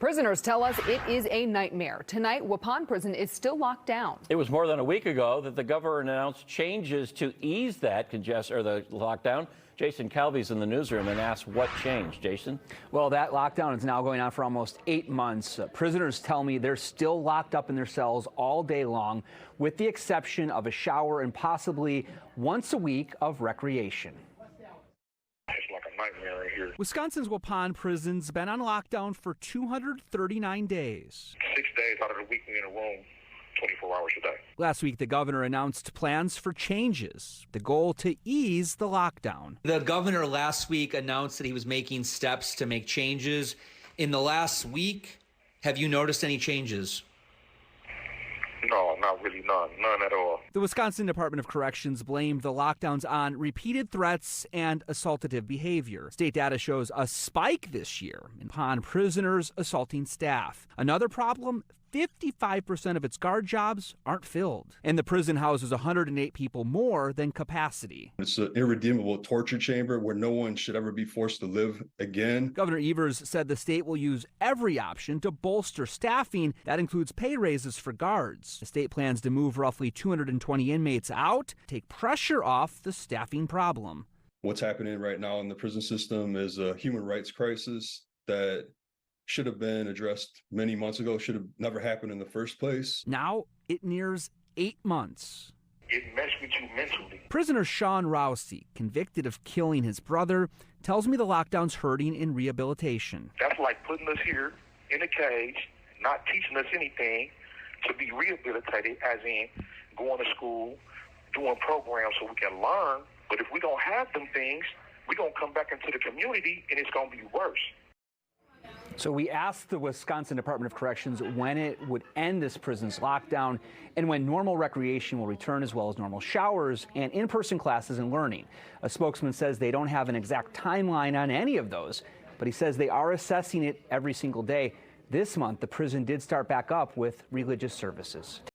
Prisoners tell us it is a nightmare. Tonight, Waupun Prison is still locked down. It was more than a week ago that the governor announced changes to ease that the lockdown. Jason Calvy's in the newsroom and asks what changed. Jason? Well, that lockdown is now going on for almost 8 months. Prisoners tell me they're still locked up in their cells all day long, with the exception of a shower and possibly once a week of recreation. Nightmare here. Wisconsin's Waupun prison's been on lockdown for 239 days. 6 days out of the week we in a room, 24 hours a day. Last week, the governor announced plans for changes, the goal to ease the lockdown. The governor last week announced that he was making steps to make changes. In the last week, have you noticed any changes? No, not really, none at all. The Wisconsin Department of Corrections blamed the lockdowns on repeated threats and assaultative behavior. State data shows a spike this year upon prisoners assaulting staff. Another problem, 55% of its guard jobs aren't filled. And the prison houses 108 people more than capacity. It's an irredeemable torture chamber where no one should ever be forced to live again. Governor Evers said the state will use every option to bolster staffing. That includes pay raises for guards. The state plans to move roughly 220 inmates out, take pressure off the staffing problem. What's happening right now in the prison system is a human rights crisis that should have been addressed many months ago, should have never happened in the first place. Now it nears 8 months. It messed with you mentally. Prisoner Sean Rousey, convicted of killing his brother, tells me the lockdown's hurting in rehabilitation. That's like putting us here in a cage, not teaching us anything, to be rehabilitated, as in going to school, doing programs so we can learn. But if we don't have them things, we're going to come back into the community and it's going to be worse. So we asked the Wisconsin Department of Corrections when it would end this prison's lockdown and when normal recreation will return, as well as normal showers and in-person classes and learning. A spokesman says they don't have an exact timeline on any of those, but he says they are assessing it every single day. This month, the prison did start back up with religious services.